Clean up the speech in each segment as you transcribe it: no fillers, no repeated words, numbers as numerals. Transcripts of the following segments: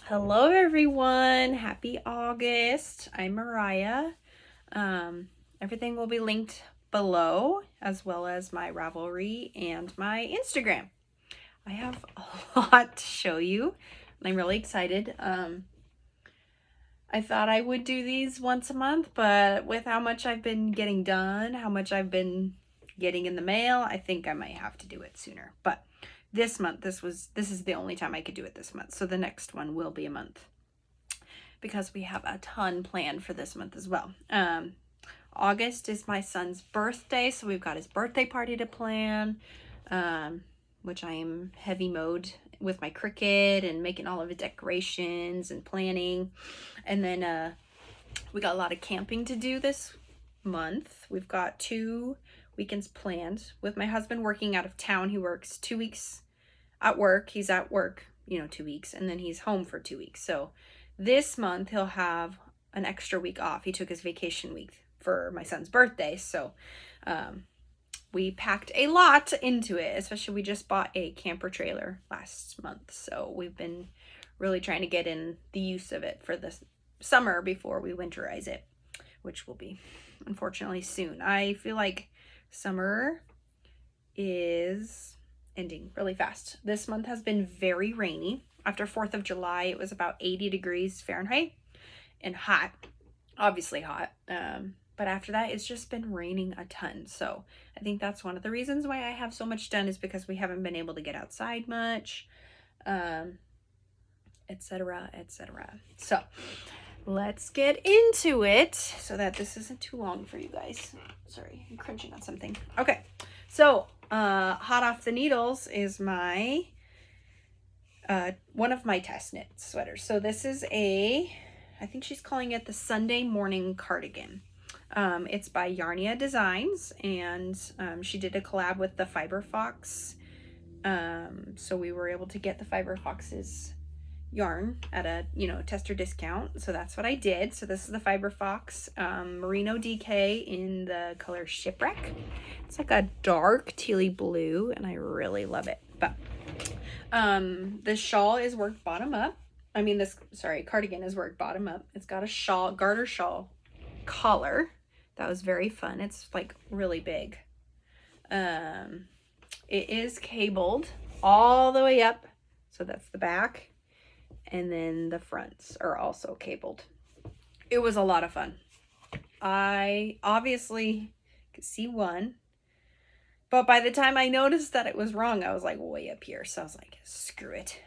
Hello everyone, happy August. I'm Mariah. Everything will be linked below, as well as my Ravelry and my Instagram. I have a lot to show you and I'm really excited. I thought I would do these once a month, but with how much I've been getting done, how much I've been getting in the mail, I think I might have to do it sooner. But this month, this is the only time I could do it this month. So the next one will be a month because we have a ton planned for this month as well. August is my son's birthday, so we've got his birthday party to plan, which I am heavy mode with my Cricut and making all of the decorations and planning. And then we got a lot of camping to do this month. We've got 2 weekends planned with my husband working out of town. He works 2 weeks at work. He's at work, 2 weeks, and then he's home for 2 weeks. So this month he'll have an extra week off. He took his vacation week for my son's birthday. So we packed a lot into it, especially we just bought a camper trailer last month. So we've been really trying to get in the use of it for this summer before we winterize it, which will be unfortunately soon. I feel like summer is ending really fast. This month has been very rainy. After 4th of July, it was about 80 degrees Fahrenheit and hot, obviously hot. But after that, it's just been raining a ton. So I think that's one of the reasons why I have so much done, is because we haven't been able to get outside much, etc., etc. So let's get into it so that this isn't too long for you guys. Sorry, I'm crunching on something. Okay, so hot off the needles is my one of my test knit sweaters. So this is I think she's calling it the Sunday morning cardigan. It's by Yarnia Designs, and she did a collab with the Fiber Fox. So we were able to get the Fiber Fox's yarn at a tester discount, so that's what I did. So this is the Fiber Fox merino DK in the color Shipwreck. It's like a dark tealy blue and I really love it. But the shawl is worked bottom up. Cardigan is worked bottom up. It's got a garter shawl collar. That was very fun. It's like really big. It is cabled all the way up, so that's the back, and then the fronts are also cabled. It was a lot of fun. I obviously could see one, but by the time I noticed that it was wrong, I was like way up here. So I was like, screw it.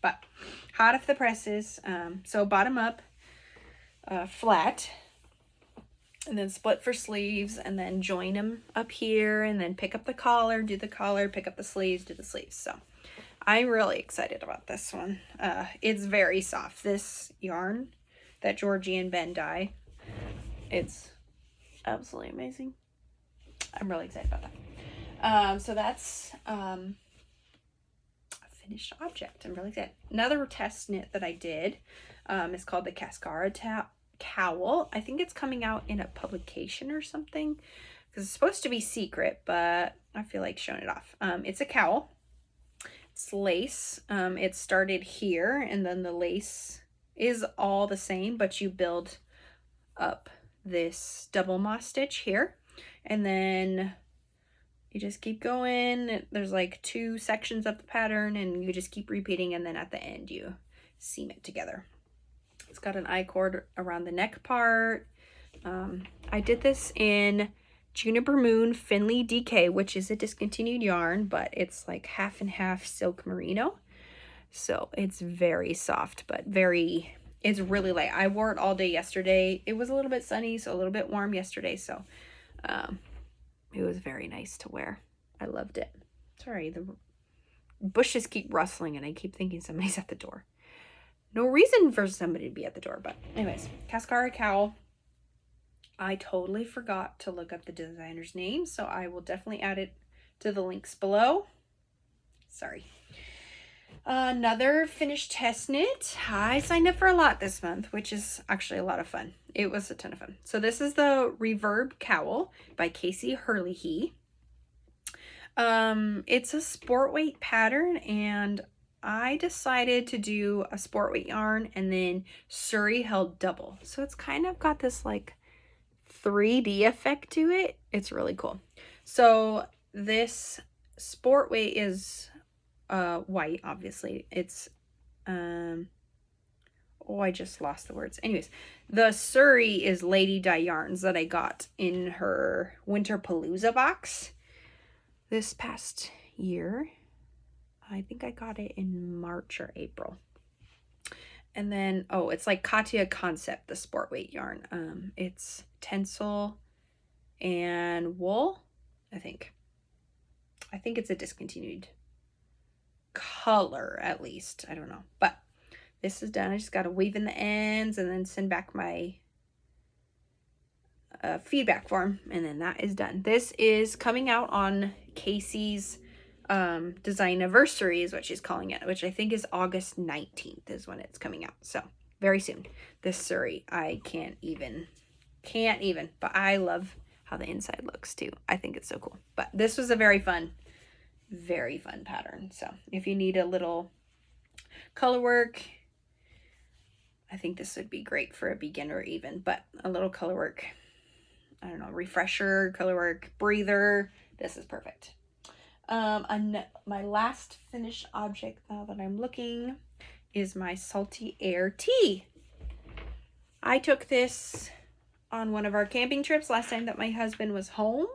But hot off the presses. So bottom up, flat, and then split for sleeves, and then join them up here, and then pick up the collar, do the collar, pick up the sleeves, do the sleeves. So I'm really excited about this one. It's very soft. This yarn that Georgie and Ben dye, it's absolutely amazing. I'm really excited about that. So that's a finished object. I'm really excited. Another test knit that I did is called the Cascara Cowl. I think it's coming out in a publication or something, because it's supposed to be secret, but I feel like showing it off. It's a cowl. It's lace. It started here, and then the lace is all the same, but you build up this double moss stitch here, and then you just keep going. There's like 2 sections of the pattern, and you just keep repeating, and then at the end you seam it together. It's got an I-cord around the neck part. I did this in Juniper Moon Finley DK, which is a discontinued yarn, but it's like half and half silk merino. So it's very soft, but it's really light. I wore it all day yesterday. It was a little bit sunny, so a little bit warm yesterday. So it was very nice to wear. I loved it. Sorry, the bushes keep rustling and I keep thinking somebody's at the door. No reason for somebody to be at the door, but anyways, Cascara Cowl. I totally forgot to look up the designer's name, so I will definitely add it to the links below. Sorry. Another finished test knit. I signed up for a lot this month, which is actually a lot of fun. It was a ton of fun. So this is the Reverb Cowl by Casey Hurley. It's a sport weight pattern, and I decided to do a sport weight yarn and then Surrey held double. So it's kind of got this like 3D effect to it. It's really cool. So this sport weight is white, obviously. It's oh, I just lost the words. Anyways, the Surrey is Lady Dye yarns that I got in her Winter Palooza box this past year. I think I got it in March or April. And then, oh, it's like Katya Concept, the sport weight yarn. It's tencel and wool, I think. I think it's a discontinued color, at least. I don't know. But this is done. I just got to weave in the ends and then send back my feedback form. And then that is done. This is coming out on Casey's design anniversary is what she's calling it, which I think is August 19th is when it's coming out. So very soon. This Surrey, I can't even, but I love how the inside looks too. I think it's so cool. But this was a very fun pattern. So if you need a little color work, I think this would be great for a beginner even, but a little color work, I don't know, refresher, color work, breather, this is perfect. My last finished object now that I'm looking is my Salty Air Tea. I took this on one of our camping trips last time that my husband was home,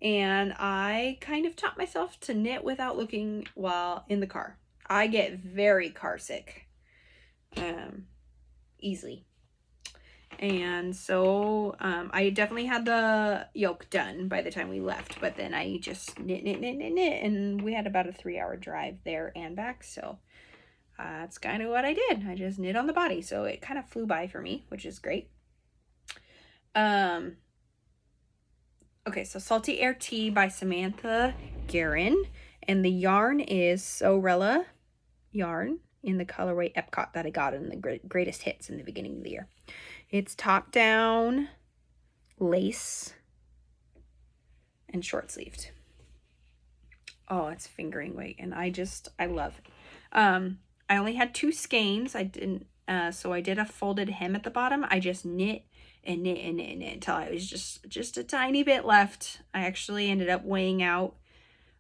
and I kind of taught myself to knit without looking while in the car. I get very car sick easily. And so I definitely had the yoke done by the time we left, but then I just knit, and we had about a 3-hour drive there and back. So that's kind of what I did. I just knit on the body. So it kind of flew by for me, which is great. Okay, so Salty Air Tea by Samantha Guerin, and the yarn is Rella yarn in the colorway Epcot that I got in the greatest hits in the beginning of the year. It's top down lace and short sleeved. Oh, it's fingering weight, and I love it. I only had 2 skeins. I didn't, so I did a folded hem at the bottom. I just knit and knit and knit and knit until I was just a tiny bit left. I actually ended up weighing out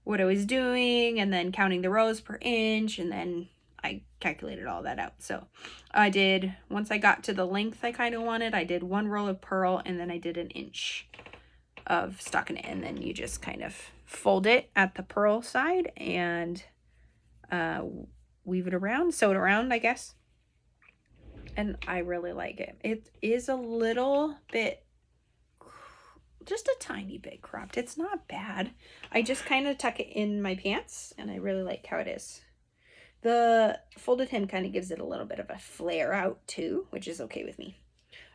what I was doing and then counting the rows per inch, and then I calculated all that out. So I did, once I got to the length I kind of wanted, I did 1 row of purl, and then I did 1 inch of stockinette, and then you just kind of fold it at the purl side and weave it around, sew it around, I guess. And I really like it. It is a little bit, just a tiny bit cropped. It's not bad. I just kind of tuck it in my pants, and I really like how it is. The folded hem kind of gives it a little bit of a flare out too, which is okay with me.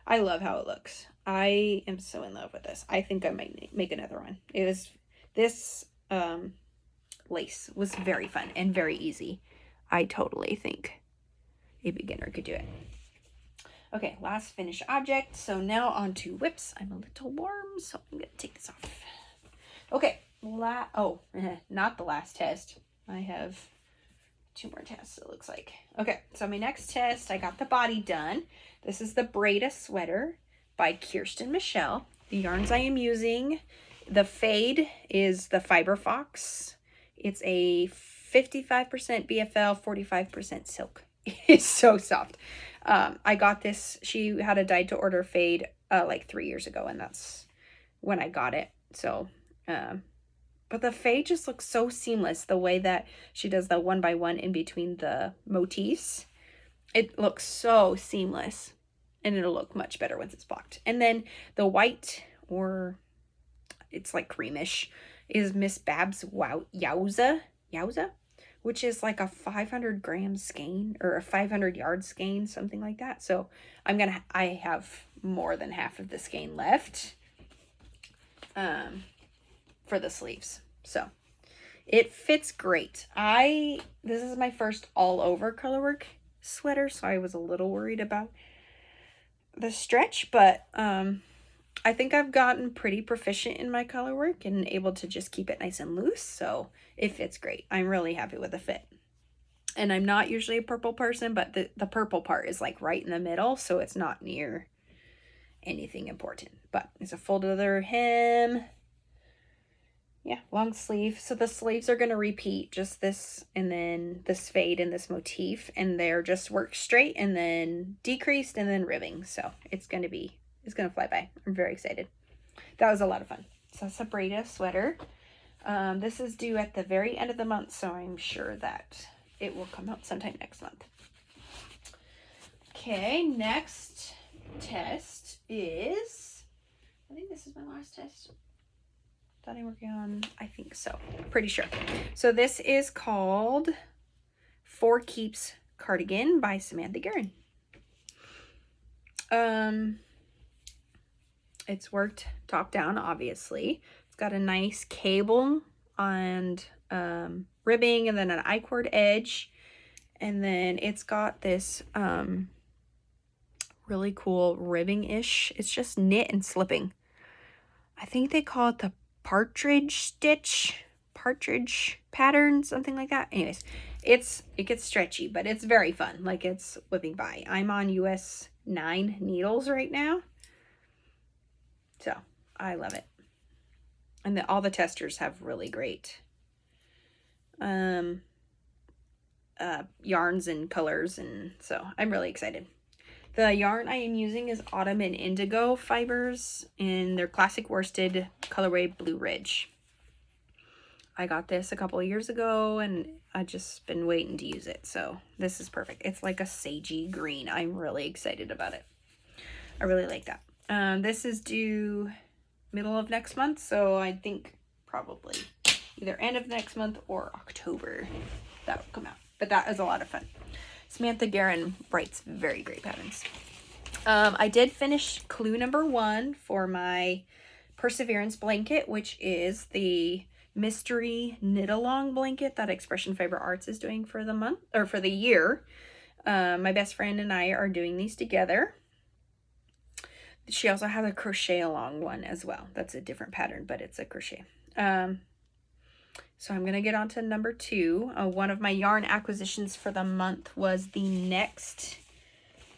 I love how it looks. I am so in love with this. I think I might make another one. This lace was very fun and very easy. I totally think a beginner could do it. Okay, last finished object. So now on to whips. I'm a little warm, so I'm gonna take this off. Okay, not the last test. I have 2 more tests, it looks like. Okay, so my next test, I got the body done. This is the Sabrina Sweater by Kirsten Michelle. The yarns I am using, the fade is the Fiber Fox. It's a 55% BFL, 45% silk. It's so soft. I got this, she had a dyed to order fade like 3 years ago, and that's when I got it. So, but the fade just looks so seamless, the way that she does the 1x1 in between the motifs. It looks so seamless, and it'll look much better once it's blocked. And then the white, or it's like creamish, is Miss Babs Yowza, which is like a 500 gram skein, or a 500 yard skein, something like that. So I have more than half of the skein left for the sleeves. So it fits great. This is my first all over colorwork sweater, so I was a little worried about the stretch, but I think I've gotten pretty proficient in my colorwork and able to just keep it nice and loose, so it fits great. I'm really happy with the fit. And I'm not usually a purple person, but the purple part is like right in the middle, so it's not near anything important. But it's a full leather hem. Yeah, long sleeve. So the sleeves are going to repeat just this and then this fade and this motif, and they're just work straight and then decreased and then ribbing. So it's going to fly by. I'm very excited. That was a lot of fun. So Sabrina Sweater. This is due at the very end of the month, so I'm sure that it will come out sometime next month. Okay, next test is, I think this is my last test. Thought I'm working on, I think so. Pretty sure. So this is called For Keeps Cardigan by Samantha Guerin. It's worked top down, obviously. It's got a nice cable and ribbing and then an I-cord edge. And then it's got this really cool ribbing-ish. It's just knit and slipping. I think they call it the partridge pattern, something like that. Anyways, it gets stretchy, but it's very fun. Like, it's whipping by. I'm on US 9 needles right now. So, I love it. And all the testers have really great yarns and colors, and so I'm really excited. The yarn I am using is Autumn and Indigo fibers in their classic worsted colorway Blue Ridge. I got this a couple of years ago and I've just been waiting to use it, so this is perfect. It's like a sagey green. I'm really excited about it. I really like that. This is due middle of next month, so I think probably either end of next month or October that will come out. But that is a lot of fun. Samantha Guerin writes very great patterns. I did finish clue number 1 for my Perseverance blanket, which is the mystery knit along blanket that Expression Fiber Arts is doing for the month or for the year. My best friend and I are doing these together. She also has a crochet along one as well. That's a different pattern, but it's a crochet. So I'm going to get on to number 2. One of my yarn acquisitions for the month was the next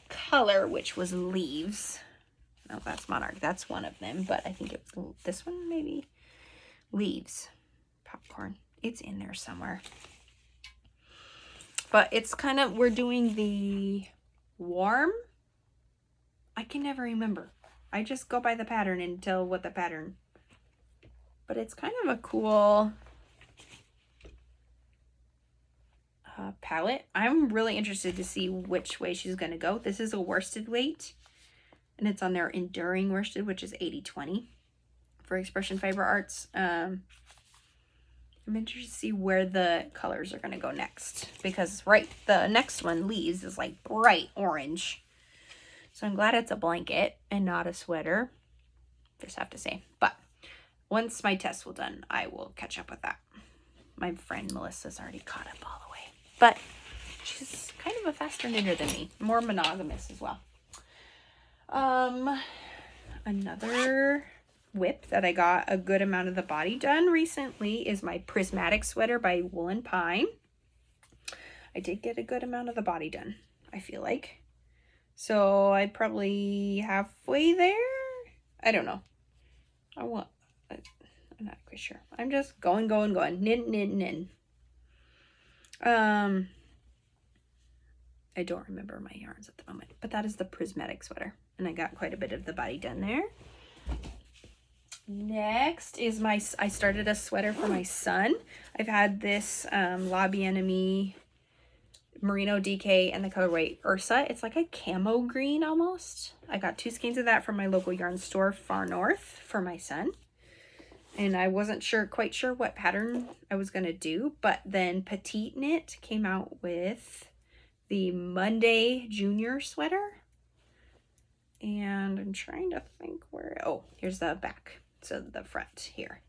color, which was Leaves. No, that's Monarch. That's one of them, but I think it was this one, maybe. Leaves. Popcorn. It's in there somewhere. But it's kind of, we're doing the warm. I can never remember. I just go by the pattern and tell what the pattern. But it's kind of a cool palette. I'm really interested to see which way she's going to go. This is a worsted weight, and it's on their Enduring worsted, which is 80/20 for Expression Fiber Arts. I'm interested to see where the colors are going to go next, because the next one, Leaves, is like bright orange. So I'm glad it's a blanket and not a sweater, just have to say. But once my tests will done, I will catch up with that. My friend Melissa's already caught up all the way. But she's kind of a faster knitter than me. More monogamous as well. Another whip that I got a good amount of the body done recently is my Prismatic Sweater by Woolen Pine. I did get a good amount of the body done, I feel like. So I'm probably halfway there. I don't know. I'm not quite sure. I'm just going. Knit. I don't remember my yarns at the moment, but that is the Prismatic Sweater, and I got quite a bit of the body done there. Next is I started a sweater for my son. I've had this La Bien-Aimée Merino DK and the colorway Ursa. It's like a camo green almost. I got 2 skeins of that from my local yarn store Far North for my son. And I wasn't quite sure what pattern I was going to do, but then Petite Knit came out with the Monday Junior sweater. And I'm trying to think where, oh, here's the back. So the front here.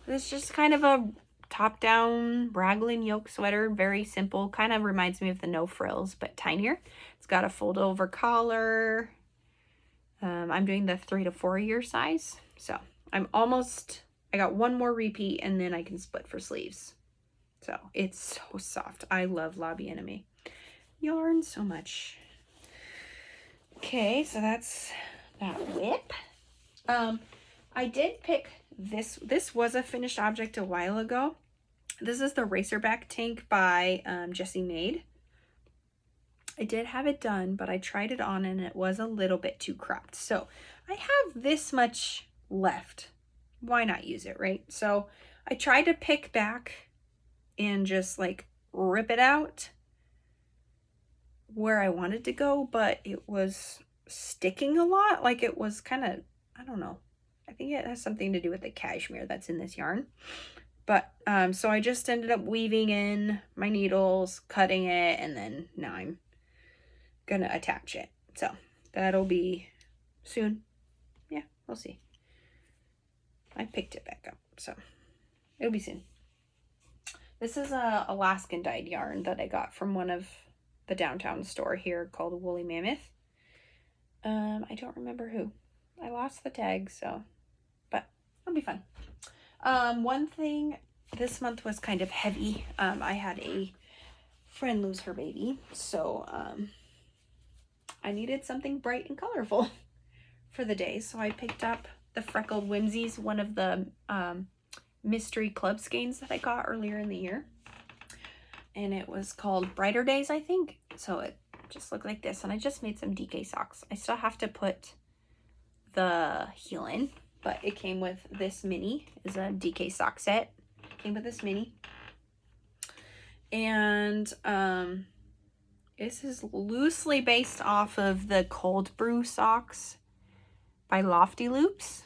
It's just kind of a top-down raglan yoke sweater, very simple. Kind of reminds me of the No Frills, but tinier. It's got a fold-over collar. I'm doing the 3 to 4 year size. So I got one more repeat and then I can split for sleeves. So it's so soft. I love Lobby Enemy yarn so much. Okay, so that's that whip. I did pick this. This was a finished object a while ago. This is the Racerback Tank by Jessie Maid. I did have it done, but I tried it on and it was a little bit too cropped. So I have this much left. Why not use it, right? So I tried to pick back and just like rip it out where I wanted to go, but it was sticking a lot. Like it was kind of, I don't know. I think it has something to do with the cashmere that's in this yarn. But so I just ended up weaving in my needles, cutting it, and then now I'm gonna attach it. So that'll be soon. Yeah, we'll see. I picked it back up, so it'll be soon. This is a Alaskan dyed yarn that I got from one of the downtown store here called Woolly Mammoth. I don't remember who. I lost the tag, so, but it'll be fun. One thing this month was kind of heavy. I had a friend lose her baby, so I needed something bright and colorful for the day, so I picked up the Freckled Whimsies, one of the mystery club skeins that I got earlier in the year, and it was called Brighter Days, I think. So it just looked like this, and I just made some DK socks. I still have to put the heel in, but it came with this mini. Is a DK sock set. Came with this mini, and this is loosely based off of the Cold Brew socks by Lofty Loops.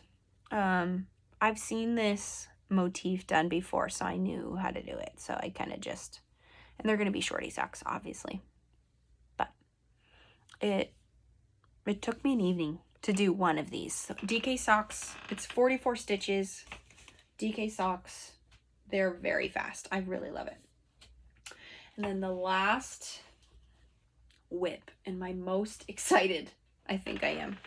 I've seen this motif done before, so I knew how to do it. So I kind of just, and they're going to be shorty socks, obviously. But it took me an evening to do one of these. So DK socks, it's 44 stitches. DK socks, they're very fast. I really love it. And then the last whip, and my most excited I think I am.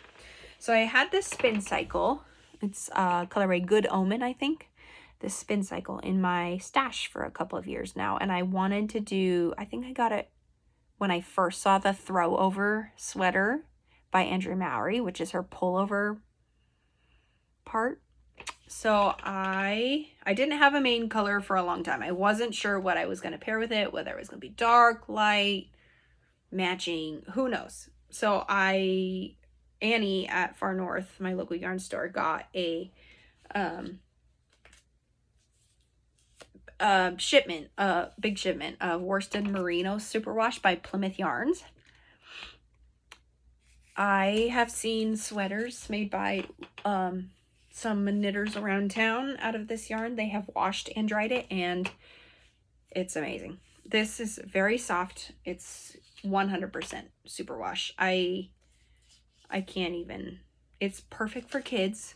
So I had this spin cycle. It's colorway Good Omen, I think. This spin cycle in my stash for a couple of years now. And I wanted to do, I think I got it when I first saw the Throw Over sweater by Andrea Mowry, which is her pullover part. So I didn't have a main color for a long time. I wasn't sure what I was going to pair with it, whether it was going to be dark, light, matching, who knows. So Annie at Far North, my local yarn store, got a big shipment of worsted merino superwash by Plymouth Yarns. I have seen sweaters made by some knitters around town out of this yarn. They have washed and dried it, and it's amazing. This is very soft. It's 100% superwash. I can't even. It's perfect for kids.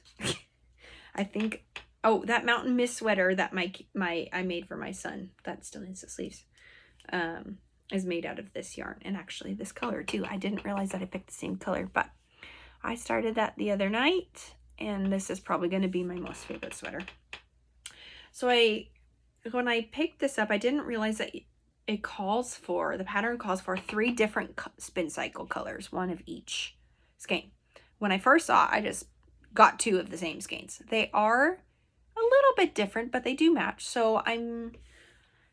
I think. Oh, that Mountain Mist sweater that I made for my son, that still needs the sleeves, is made out of this yarn, and actually this color too. I didn't realize that I picked the same color, but I started that the other night, and this is probably going to be my most favorite sweater. So when I picked this up, I didn't realize that the pattern calls for 3 different spin cycle colors, one of each skein. When I first saw it, I just got 2 of the same skeins. They are a little bit different, but they do match. So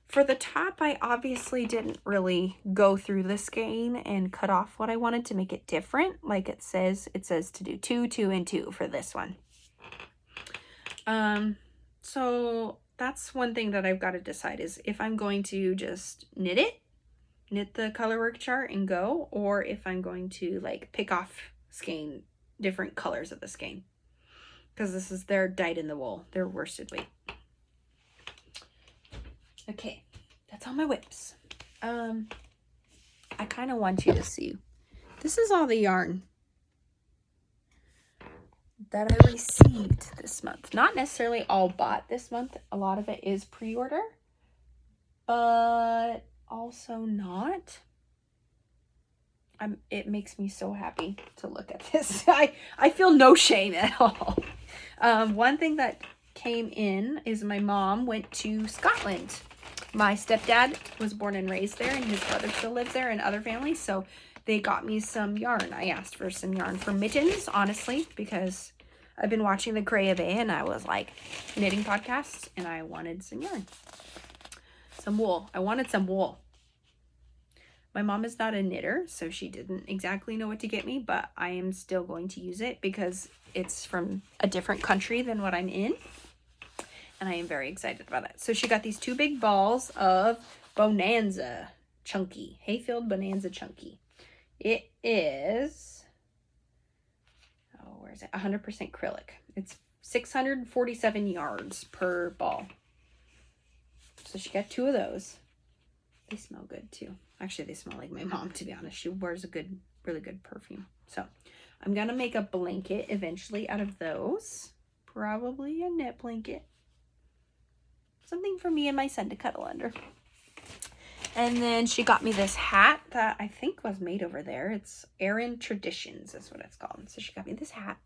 for the top, I obviously didn't really go through the skein and cut off what I wanted to make it different. Like it says to do 2, 2, and 2 for this one. So that's one thing that I've got to decide is if I'm going to just knit the colorwork chart and go, or if I'm going to like pick off skein, different colors of the skein. Because they're dyed in the wool. They're worsted weight. Okay, that's all my whips. I kind of want you to see. This is all the yarn that I received this month. Not necessarily all bought this month. A lot of it is pre-order, but also not. It makes me so happy to look at this. I feel no shame at all. One thing that came in is my mom went to Scotland My stepdad was born and raised there, and his brother still lives there, and other families, so they got me some yarn. I asked for some yarn for mittens, honestly, because I've been watching the Crave and I was like, knitting podcasts, and I wanted some yarn. Some wool. I wanted some wool. My mom is not a knitter, so she didn't exactly know what to get me, but I am still going to use it because it's from a different country than what I'm in. And I am very excited about it. So she got these 2 big balls of Bonanza Chunky. Hayfield Bonanza Chunky. It is, oh, where is it? 100% acrylic. It's 647 yards per ball. So she got 2 of those. They smell good too. Actually, they smell like my mom, to be honest. She wears a good, really good perfume. So I'm going to make a blanket eventually out of those. Probably a knit blanket. Something for me and my son to cuddle under. And then she got me this hat that I think was made over there. It's Erin Traditions is what it's called. So she got me this hat,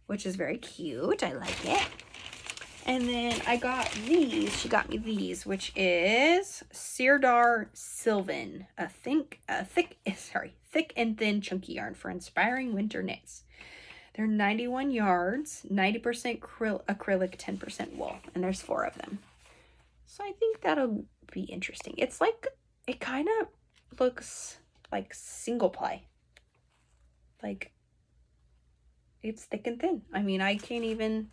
which is very cute. I like it. And then I got these. She got me these, which is Sirdar Sylvan, a thick and thin chunky yarn for inspiring winter knits. They're 91 yards, 90% acrylic, 10% wool, and there's 4 of them. So I think that'll be interesting. It's like, it kind of looks like single ply. Like, it's thick and thin. I mean, I can't even...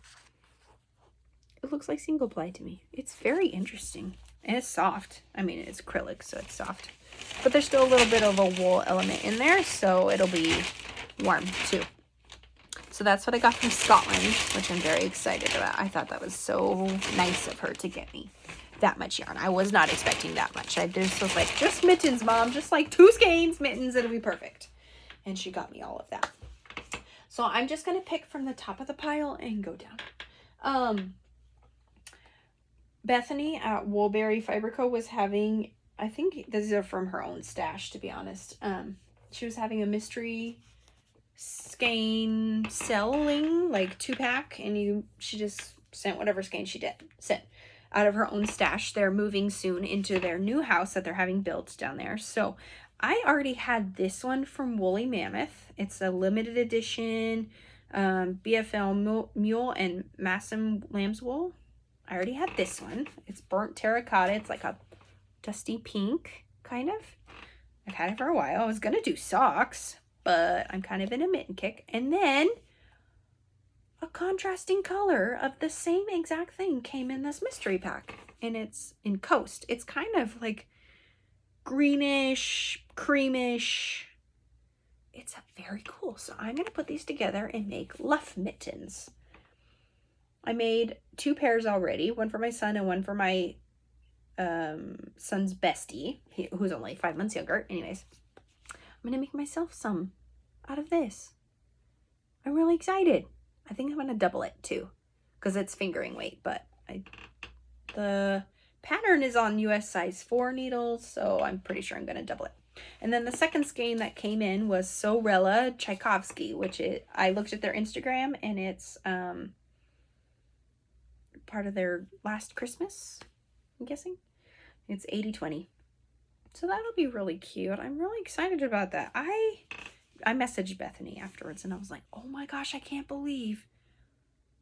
It looks like single ply to me. It's very interesting. And it's soft. I mean, it's acrylic, so it's soft. But there's still a little bit of a wool element in there, so it'll be warm too. So that's what I got from Scotland, which I'm very excited about. I thought that was so nice of her to get me that much yarn. I was not expecting that much. I just was like, just mittens, Mom. Just like 2 skeins, mittens, it'll be perfect. And she got me all of that. So I'm just going to pick from the top of the pile and go down. Bethany at Woolberry Fiber Co. was having, I think these are from her own stash, to be honest. She was having a mystery skein selling, like 2-pack, and she just sent whatever skein she sent out of her own stash. They're moving soon into their new house that they're having built down there. So I already had this one from Woolly Mammoth. It's a limited edition BFL mule and Massam lamb's wool. I already had this one. It's burnt terracotta. It's like a dusty pink, kind of. I've had it for a while. I was going to do socks, but I'm kind of in a mitten kick. And then a contrasting color of the same exact thing came in this mystery pack. And it's in Coast. It's kind of like greenish, creamish. It's very cool. So I'm going to put these together and make luff mittens. I made 2 pairs already, one for my son and one for my son's bestie, who's only 5 months younger. Anyways, I'm going to make myself some out of this. I'm really excited. I think I'm going to double it too, because it's fingering weight, but the pattern is on US size 4 needles, so I'm pretty sure I'm going to double it. And then the second skein that came in was So Rella Tchaikovsky, which I looked at their Instagram, and it's part of their last Christmas, I'm guessing. It's 80/20. So that'll be really cute. I'm really excited about that. I messaged Bethany afterwards and I was like, oh my gosh, I can't believe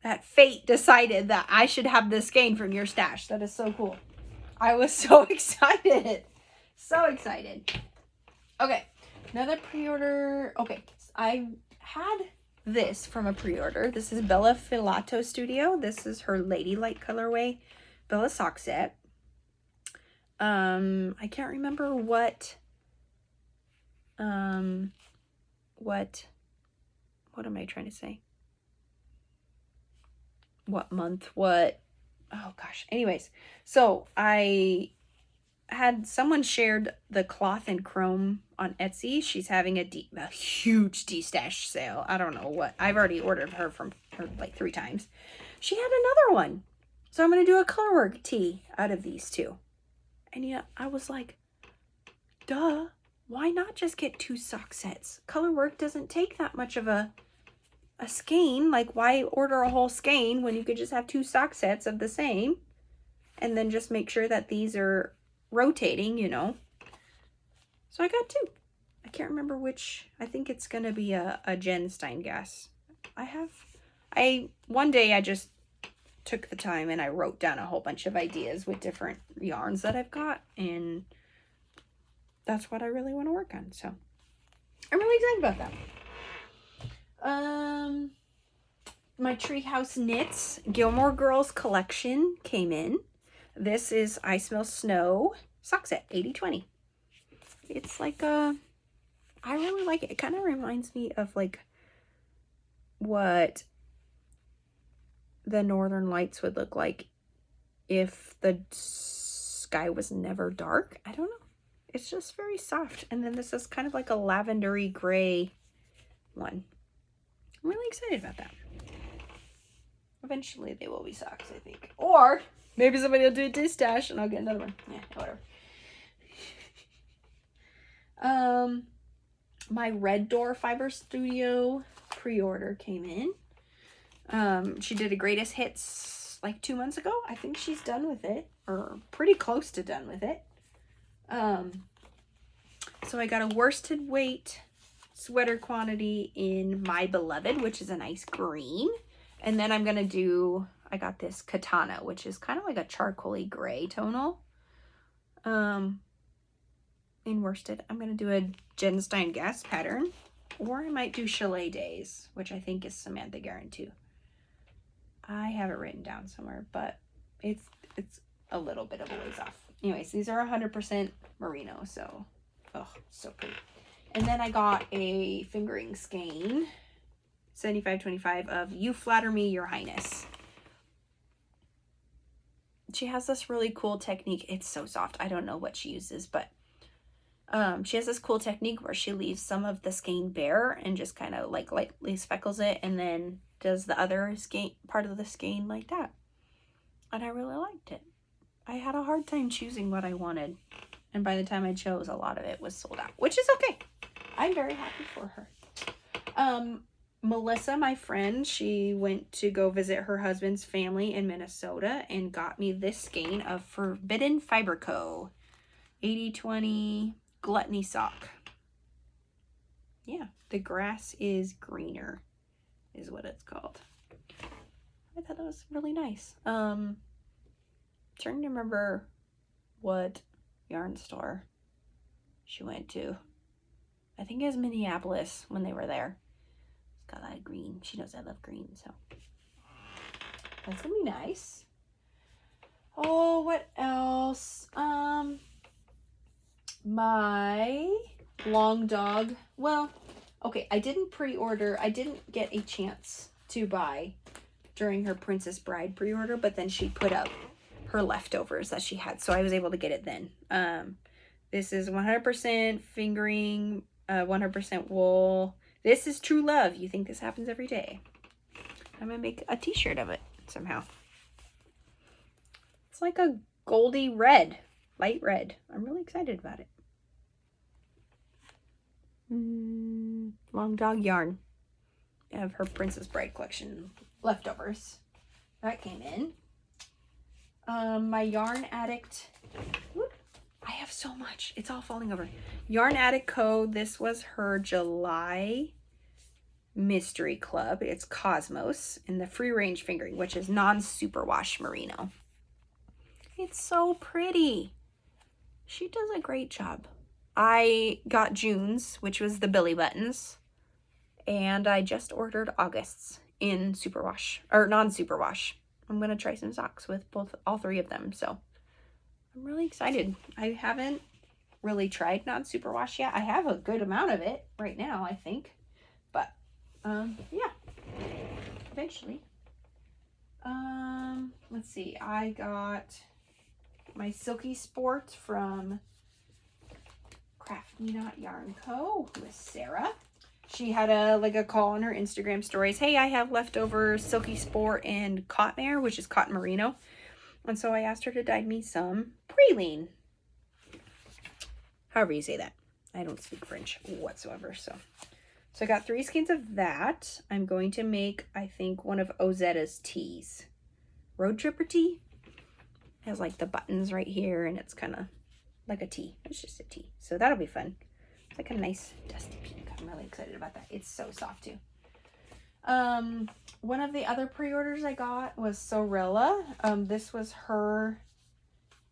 that fate decided that I should have this skein from your stash. That is so cool. I was so excited. So excited. Okay, another pre-order. Okay, I had this from a pre-order. This is Bella Filato Studio. This is her Ladylike colorway Bella sock set. I can't remember what am I trying to say? What month? What? Oh gosh. Anyways, so I had someone shared the cloth and chrome on Etsy. She's having a huge de-stash sale. I don't know what. I've already ordered her from her like 3 times. She had another one. So I'm going to do a colorwork tee out of these 2. And yeah, I was like, duh, why not just get 2 sock sets? Colorwork doesn't take that much of a skein. Like, why order a whole skein when you could just have 2 sock sets of the same? And then just make sure that these are rotating, you know. So I got 2. I can't remember which. I think it's going to be a Jen Stein-Gass. One day I just took the time and I wrote down a whole bunch of ideas with different yarns that I've got, and that's what I really want to work on. So I'm really excited about that. My Treehouse Knits Gilmore Girls collection came in. This is I Smell Snow sock set, 80/20. It's like I really like it. It kind of reminds me of like what the Northern Lights would look like if the sky was never dark. I don't know. It's just very soft. And then this is kind of like a lavendery gray one. I'm really excited about that. Eventually they will be socks, I think. Or maybe somebody will do a distash and I'll get another one. Yeah, whatever. My Red Door Fiber Studio pre-order came in. She did a greatest hits like 2 months ago. I think she's done with it, or pretty close to done with it. So I got a worsted weight sweater quantity in My Beloved, which is a nice green. And then I'm gonna do, I got this Katana, which is kind of like a charcoaly gray tonal. In worsted, I'm gonna do a Jen Stein-Gass pattern, or I might do Chalet Days, which I think is Samantha Guerin too. I have it written down somewhere, but it's a little bit of a ways off. Anyways, these are 100% merino, so oh, so pretty. And then I got a fingering skein, 75/25 of You Flatter Me, Your Highness. She has this really cool technique. It's so soft. I don't know what she uses, but she has this cool technique where she leaves some of the skein bare and just kind of like lightly speckles it, and then does the other skein part of the skein like that. And I really liked it. I had a hard time choosing what I wanted, and by the time I chose, a lot of it was sold out, which is okay. I'm very happy for her. Melissa, my friend, she went to go visit her husband's family in Minnesota and got me this skein of Forbidden Fiber Co. 80/20 Gluttony sock. Yeah, the grass is greener is what it's called. I thought that was really nice. Trying to remember what yarn store she went to. I think it was Minneapolis when they were there. It's got a lot of green. She knows I love green, so that's gonna be nice. Oh, what else? My long dog. Well, okay, I didn't pre-order. I didn't get a chance to buy during her Princess Bride pre-order, but then she put up her leftovers that she had, so I was able to get it then. This is 100% fingering, 100% wool. This is true love. You think this happens every day. I'm gonna make a t-shirt of it somehow. It's like a goldy red, light red. I'm really excited about it. Long dog yarn. I have her Princess Bride collection leftovers. That came in. My Yarn Addict. Whoop, I have so much. It's all falling over. Yarn Addict Co. This was her July mystery club. It's Cosmos in the free range fingering, which is non-superwash merino. It's so pretty. She does a great job. I got June's, which was the Billy buttons, and I just ordered August's in superwash or non-superwash. I'm gonna try some socks with all 3 of them, so I'm really excited. I haven't really tried non-superwash yet. I have a good amount of it right now, I think, but yeah, eventually. Let's see. I got my Silky Sport from Crafty Not Yarnco with Sarah. She had a call on her Instagram stories. Hey, I have leftover Silky Sport and Cotton Air, which is cotton merino. And so I asked her to dye me some praline. However you say that. I don't speak French whatsoever. So I got 3 skeins of that. I'm going to make, I think, one of Ozetta's tees. Road Tripper tee. It has like the buttons right here, and it's kind of like a tea. It's just a tea. So that'll be fun. It's like a nice dusty pink. I'm really excited about that. It's so soft too. One of the other pre-orders I got was Sorella. This was her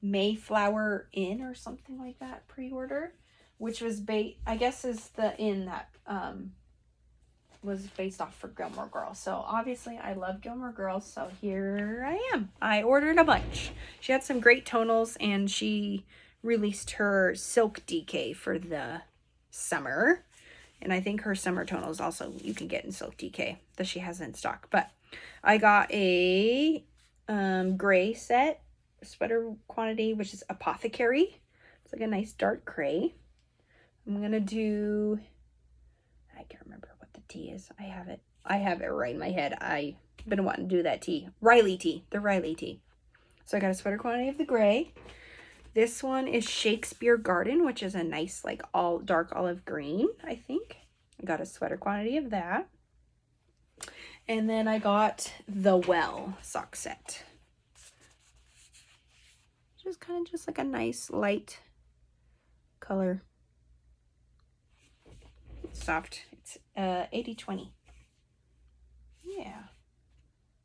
Mayflower Inn or something like that pre-order, which was I guess is the inn that was based off for Gilmore Girls. So obviously I love Gilmore Girls, so here I am. I ordered a bunch. She had some great tonals, and she released her silk DK for the summer. And I think her summer tonals also you can get in silk DK that she has in stock. But I got a gray set sweater quantity, which is Apothecary. It's like a nice dark gray. I'm gonna do, I can't remember what the tea is. I have it right in my head. I've been wanting to do that tea. Riley tea. The Riley tea. So I got a sweater quantity of the gray. This one is Shakespeare Garden, which is a nice, like, all dark olive green, I think. I got a sweater quantity of that. And then I got the Well sock set. Just kind of just like a nice light color. It's soft. It's 80/20. Yeah.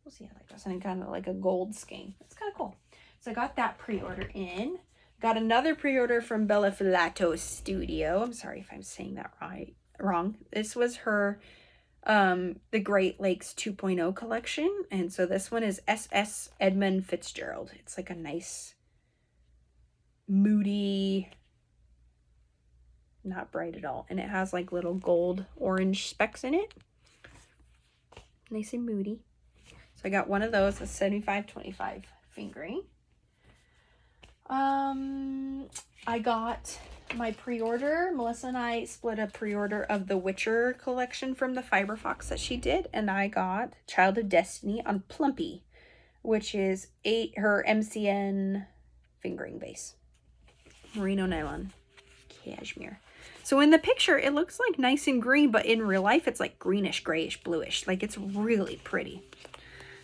We'll see how that goes. And kind of like a gold skein. It's kind of cool. So I got that pre-order in. Got another pre-order from Bella Filato Studio. I'm sorry if I'm saying that wrong. This was her the Great Lakes 2.0 collection. And so this one is SS Edmund Fitzgerald. It's like a nice, moody, not bright at all. And it has like little gold orange specks in it. Nice and moody. So I got one of those, a 75/25 fingering. I got my pre-order. Melissa and I split a pre-order of the Witcher collection from the Fiber Fox that she did, and I got Child of Destiny on Plumpy, which is her MCN fingering base. Merino nylon cashmere. So in the picture, it looks like nice and green, but in real life, it's like greenish, grayish, bluish. Like, it's really pretty.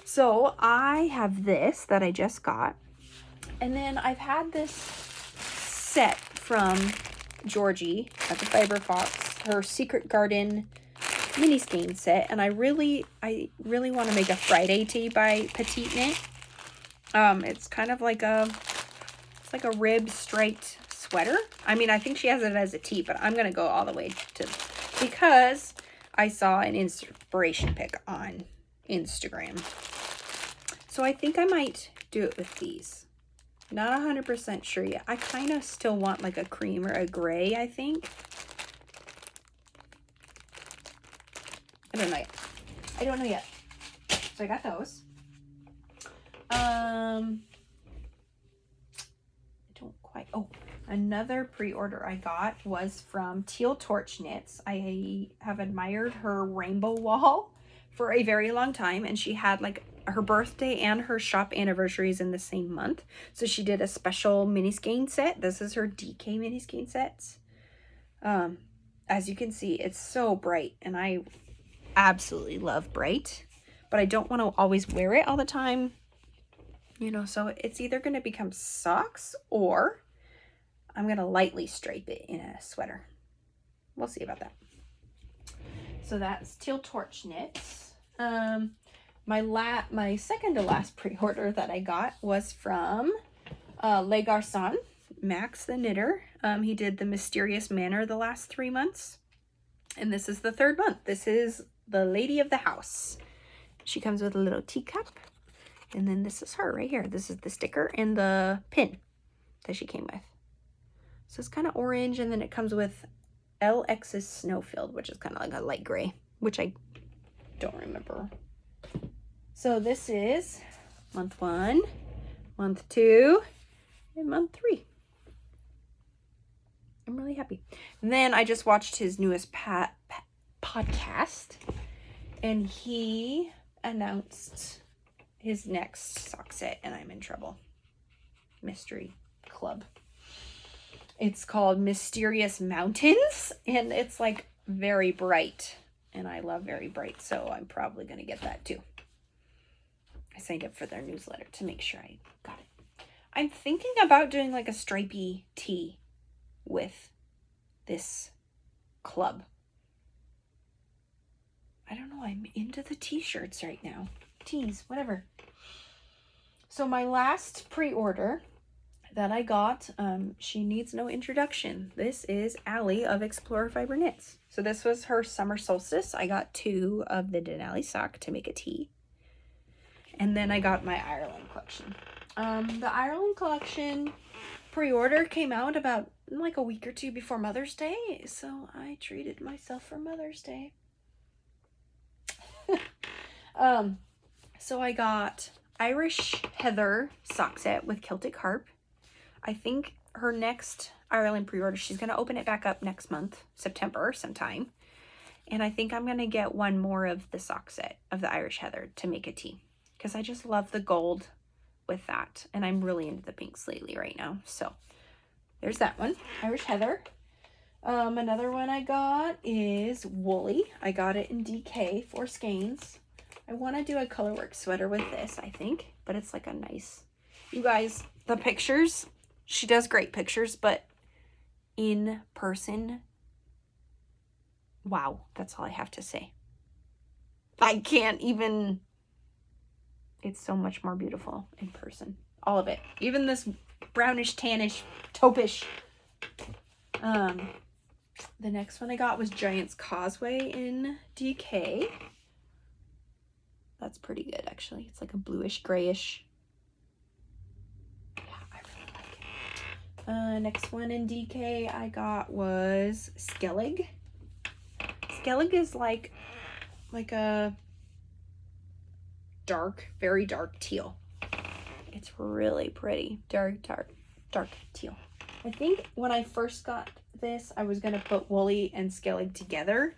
So I have this that I just got. And then I've had this set from Georgie at the Fiber Fox, her Secret Garden mini skein set. And I really want to make a Friday tee by Petite Knit. It's kind of like it's like a rib striped sweater. I mean, I think she has it as a tee, but I'm going to go all the way to, because I saw an inspiration pic on Instagram. So I think I might do it with these. Not 100% sure yet. I kind of still want like a cream or a gray, I think. I don't know yet. I don't know yet. So I got those. I don't quite. Oh, another pre-order I got was from Teal Torch Knits. I have admired her rainbow wall for a very long time, and she had like her birthday and her shop anniversaries in the same month. So she did a special mini skein set. This is her DK mini skein sets. As you can see, it's so bright, and I absolutely love bright, but I don't want to always wear it all the time. You know, so it's either going to become socks or I'm going to lightly stripe it in a sweater. We'll see about that. So that's Teal Torch Knits. My second to last pre-order that I got was from Le Garçon, Max the Knitter. He did the Mysterious Manor the last 3 months, and this is the third month. This is the Lady of the House. She comes with a little teacup, and then this is her right here. This is the sticker and the pin that she came with. So it's kind of orange, and then it comes with LX's Snowfield, which is kind of like a light gray, which I don't remember. So this is month 1, month 2, and month 3. I'm really happy. And then I just watched his newest podcast, and he announced his next sock set, and I'm in trouble. Mystery Club. It's called Mysterious Mountains, and it's like very bright, and I love very bright, so I'm probably going to get that too. I signed up for their newsletter to make sure I got it. I'm thinking about doing like a stripy tee with this club. I don't know, I'm into the t-shirts right now. Tees, whatever. So my last pre-order that I got, she needs no introduction. This is Allie of Explorer Fiber Knits. So this was her summer solstice. I got 2 of the Denali sock to make a tee. And then I got my Ireland collection. The Ireland collection pre-order came out about like a week or 2 before Mother's Day. So I treated myself for Mother's Day. So I got Irish Heather sock set with Celtic Harp. I think her next Ireland pre-order, she's going to open it back up next month, September sometime. And I think I'm going to get one more of the sock set of the Irish Heather to make a tee. Because I just love the gold with that. And I'm really into the pinks lately right now. So there's that one, Irish Heather. Another one I got is Woolly. I got it in DK for skeins. I want to do a colorwork sweater with this, I think. But it's like a nice... You guys, the pictures... She does great pictures, but in person, wow, that's all I have to say. I can't even, it's so much more beautiful in person. All of it. Even this brownish, tannish, taupish. The next one I got was Giant's Causeway in DK. That's pretty good, actually. It's like a bluish, grayish. Next one in DK I got was Skellig. Skellig is like a dark, very dark teal. It's really pretty. Dark teal. I think when I first got this, I was going to put Woolly and Skellig together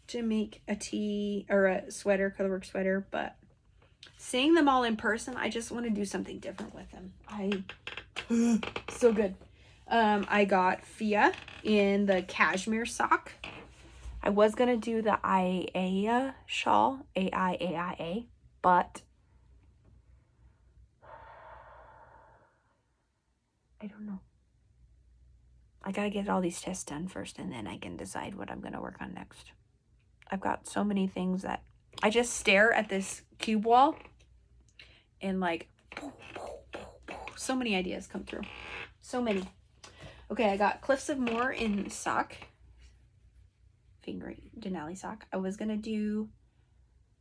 to make a tee or a sweater, colorwork sweater, but seeing them all in person, I just want to do something different with them. So good. I got Fia in the cashmere sock. I was going to do the Aiaia shawl, A-I-A-I-A, but I don't know. I got to get all these tests done first, and then I can decide what I'm going to work on next. I've got so many things that I just stare at this cube wall and like so many ideas come through. So many. Okay, I got Cliffs of Moher in sock. Finger Denali sock. I was going to do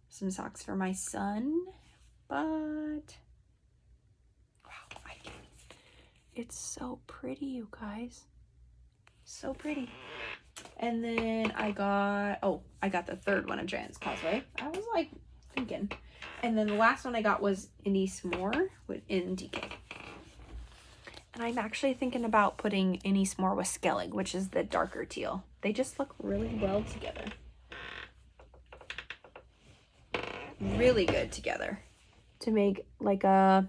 some socks for my son, but wow, it's so pretty, you guys. So pretty. And then I got the third one of Giant's Causeway. I was like thinking. And then the last one I got was Anisse Moore in DK. And I'm actually thinking about putting Anisse Moore with Skellig, which is the darker teal. They just look really well together. Really good together. To make like a...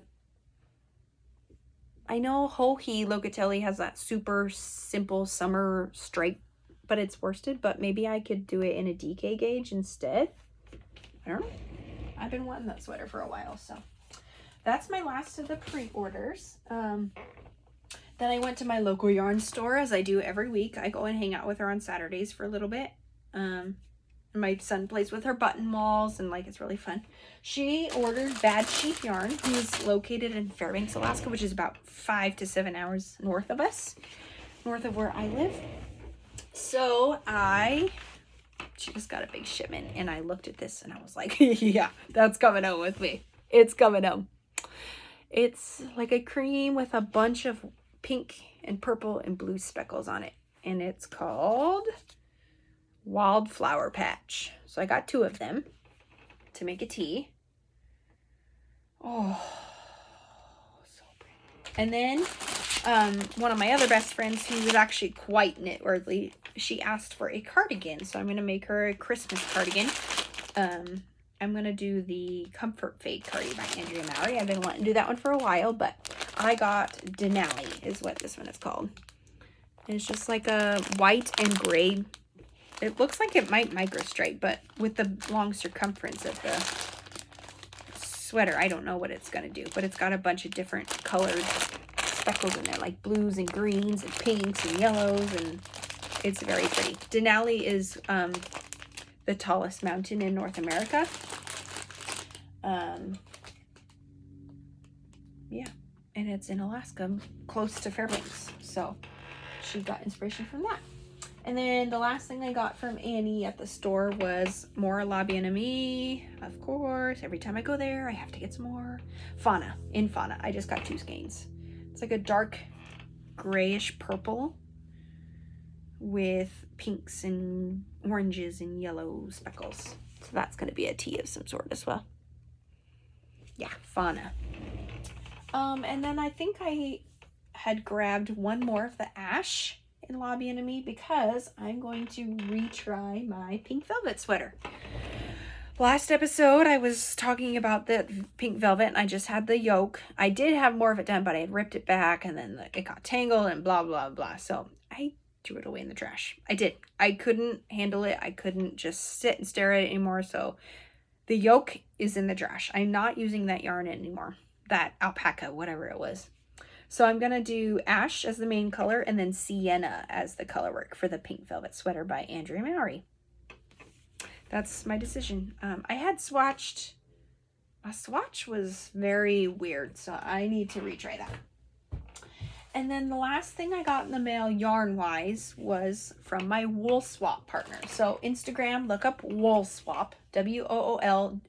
I know Hohi Locatelli has that super simple summer stripe, but it's worsted. But maybe I could do it in a DK gauge instead. I don't know. I've been wanting that sweater for a while, so... That's my last of the pre-orders. Then I went to my local yarn store, as I do every week. I go and hang out with her on Saturdays for a little bit. And my son plays with her button walls, and like it's really fun. She ordered Bad Sheep Yarn, who's located in Fairbanks, Alaska, which is about 5 to 7 hours north of us, north of where I live. So she just got a big shipment, and I looked at this and I was like, yeah, that's coming home with me. It's coming home. It's like a cream with a bunch of pink and purple and blue speckles on it. And it's called Wildflower Patch. So I got 2 of them to make a tee. Oh, so pretty. And then one of my other best friends, who was actually quite knit-worthy, she asked for a cardigan. So I'm going to make her a Christmas cardigan. I'm going to do the Comfort Fade cardi by Andrea Mallory. I've been wanting to do that one for a while, but I got Denali is what this one is called. And it's just like a white and gray. It looks like it might microstripe, but with the long circumference of the sweater, I don't know what it's going to do. But it's got a bunch of different colored speckles in there, like blues and greens and pinks and yellows, and it's very pretty. Denali is the tallest mountain in North America. Yeah, and it's in Alaska, close to Fairbanks. So she got inspiration from that. And then the last thing I got from Annie at the store was more La Bien-Aimée, of course. Every time I go there, I have to get some more. Fauna, in Fauna. I just got 2 skeins. It's like a dark grayish purple with pinks and oranges and yellow speckles. So that's going to be a tea of some sort as well. Yeah, Fauna. And then I think I had grabbed one more of the ash in La Bien-Aimée because I'm going to retry my pink velvet sweater. Last episode I was talking about the pink velvet and I just had the yoke. I did have more of it done, but I had ripped it back and then it got tangled and blah blah blah. So I threw it away in the trash. I did. I couldn't handle it. I couldn't just sit and stare at it anymore. So the yoke is in the trash. I'm not using that yarn anymore. That alpaca, whatever it was. So I'm going to do ash as the main color and then sienna as the color work for the pink velvet sweater by Andrea Mowry. That's my decision. I had swatched. A swatch was very weird, so I need to retry that. And then the last thing I got in the mail yarn-wise was from my wool swap partner. So Instagram, look up wool swap, WOOLSWAP.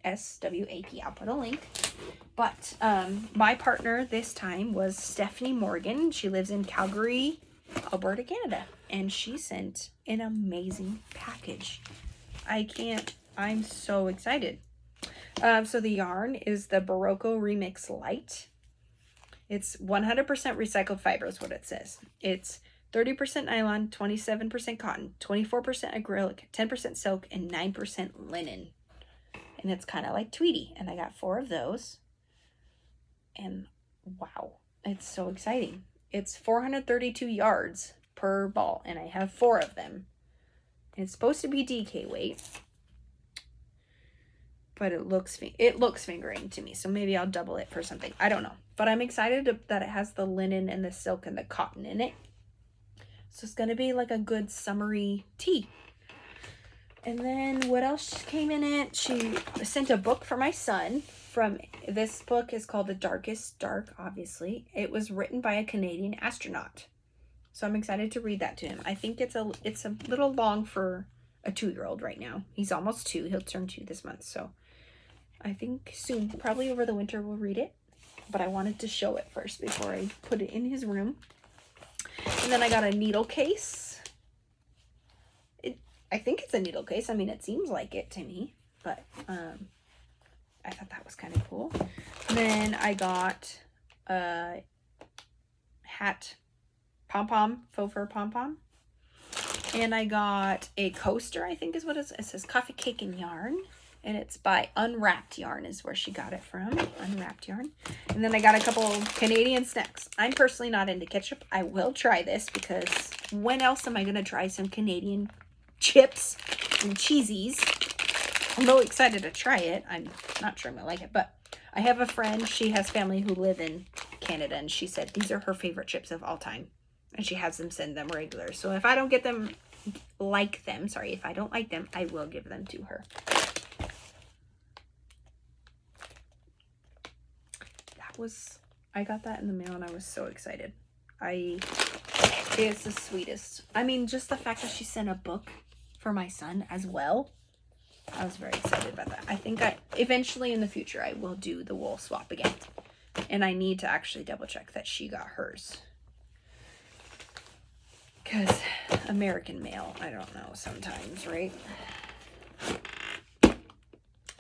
I'll put a link. But my partner this time was Stephanie Morgan. She lives in Calgary, Alberta, Canada. And she sent an amazing package. I'm so excited. So the yarn is the Barocco Remix Light. It's 100% recycled fiber is what it says. It's 30% nylon, 27% cotton, 24% acrylic, 10% silk, and 9% linen. And it's kind of like Tweety. And I got 4 of those. And wow, it's so exciting. It's 432 yards per ball, and I have 4 of them. And it's supposed to be DK weight, but it looks fingering to me, so maybe I'll double it for something. I don't know, but I'm excited that it has the linen and the silk and the cotton in it. So it's gonna be like a good summery tee. And then what else came in it? She sent a book for my son. This book is called The Darkest Dark, obviously. It was written by a Canadian astronaut. So I'm excited to read that to him. I think it's a little long for a 2-year-old right now. He's almost 2. He'll turn 2 this month. So I think soon, probably over the winter, we'll read it. But I wanted to show it first before I put it in his room. And then I got a needle case. I think it's a needle case. I mean, it seems like it to me. But I thought that was kind of cool. And then I got a hat, pom-pom, faux fur pom-pom. And I got a coaster, I think is what it says, Coffee Cake and Yarn. And it's by Unwrapped Yarn is where she got it from. Unwrapped Yarn. And then I got a couple Canadian snacks. I'm personally not into ketchup. I will try this because when else am I going to try some Canadian chips and cheesies? I'm really excited to try it. I'm not sure I'm going to like it, but I have a friend. She has family who live in Canada, and she said these are her favorite chips of all time. And she has them send them regular. So if I don't get them, if I don't like them, I will give them to her. I got that in the mail and I was so excited. It's the sweetest. I mean, just the fact that she sent a book for my son as well. I was very excited about that. I think eventually in the future, I will do the wool swap again. And I need to actually double check that she got hers. Because American mail, I don't know sometimes, right?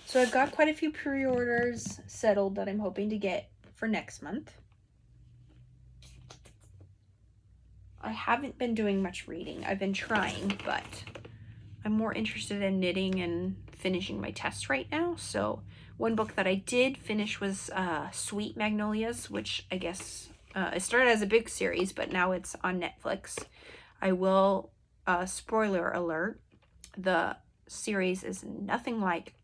So I've got quite a few pre-orders settled that I'm hoping to get for next month. I haven't been doing much reading. I've been trying, but I'm more interested in knitting and finishing my tests right now. So one book that I did finish was Sweet Magnolias, which I guess it started as a big series, but now it's on Netflix. I will, spoiler alert, the series is nothing like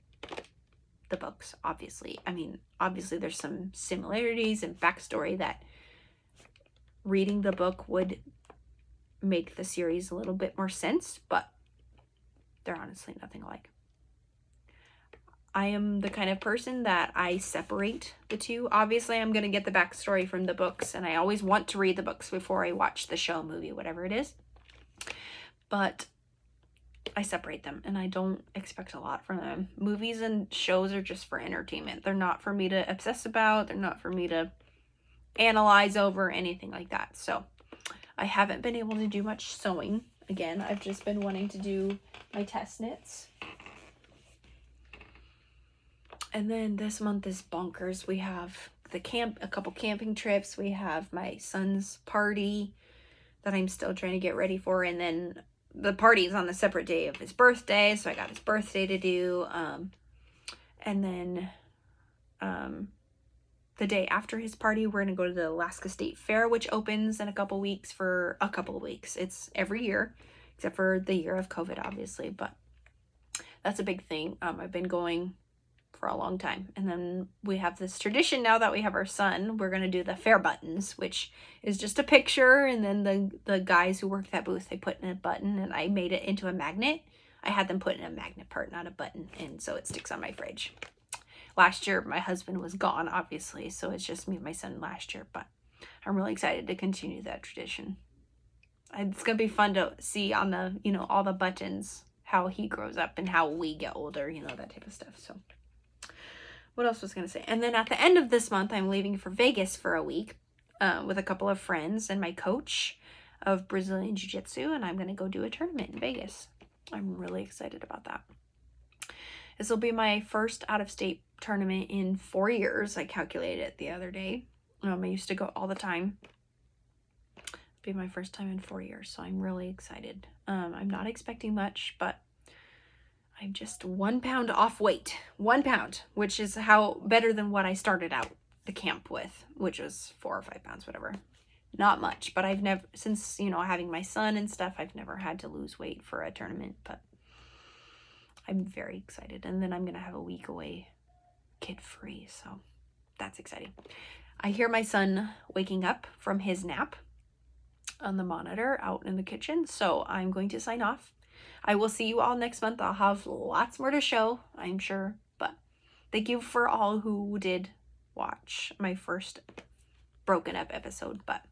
the books, obviously. I mean, obviously there's some similarities and backstory that reading the book would make the series a little bit more sense, but they're honestly nothing alike. I am the kind of person that I separate the two. Obviously, I'm going to get the backstory from the books, and I always want to read the books before I watch the show, movie, whatever it is. But I separate them, and I don't expect a lot from them. Movies and shows are just for entertainment. They're not for me to obsess about. They're not for me to analyze over, anything like that. So I haven't been able to do much sewing. Again, I've just been wanting to do my test knits. And then this month is bonkers. We have a couple camping trips. We have my son's party that I'm still trying to get ready for. And then the party is on the separate day of his birthday. So I got his birthday to do. And then the day after his party, we're going to go to the Alaska State Fair, which opens in a couple weeks for a couple of weeks. It's every year, except for the year of COVID, obviously. But that's a big thing. I've been going for a long time. And then we have this tradition now that we have our son. We're going to do the fair buttons, which is just a picture, and then the guys who work that booth, they put in a button, and I made it into a magnet. I had them put in a magnet part, not a button, and so it sticks on my fridge. Last year my husband was gone, obviously, so it's just me and my son last year, but I'm really excited to continue that tradition. It's gonna be fun to see on the, you know, all the buttons, how he grows up and how we get older, you know, that type of stuff. So what else was I going to say? And then at the end of this month, I'm leaving for Vegas for a week with a couple of friends and my coach of Brazilian Jiu-Jitsu, and I'm going to go do a tournament in Vegas. I'm really excited about that. This will be my first out-of-state tournament in 4 years. I calculated it the other day. I used to go all the time. It'll be my first time in 4 years, so I'm really excited. I'm not expecting much, but I'm just 1 pound off weight. 1 pound, which is how better than what I started out the camp with, which was 4 or 5 pounds, whatever. Not much, but I've never, since, you know, having my son and stuff, I've never had to lose weight for a tournament, but I'm very excited. And then I'm going to have a week away kid-free, so that's exciting. I hear my son waking up from his nap on the monitor out in the kitchen, so I'm going to sign off. I will see you all next month. I'll have lots more to show, I'm sure. But thank you for all who did watch my first broken up episode. But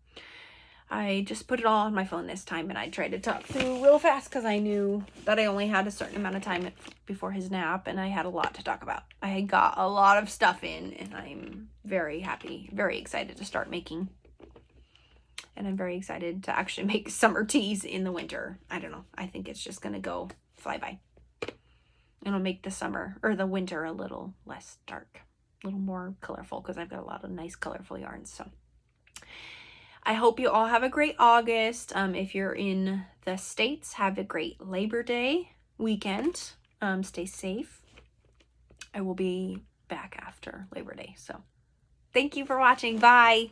I just put it all on my phone this time, and I tried to talk through real fast because I knew that I only had a certain amount of time before his nap, and I had a lot to talk about. I got a lot of stuff in, and I'm very happy, very excited to start making. And I'm very excited to actually make summer teas in the winter. I don't know. I think it's just going to go fly by. It'll make the summer or the winter a little less dark, a little more colorful, because I've got a lot of nice colorful yarns. So I hope you all have a great August. If you're in the States, have a great Labor Day weekend. Stay safe. I will be back after Labor Day. So thank you for watching. Bye.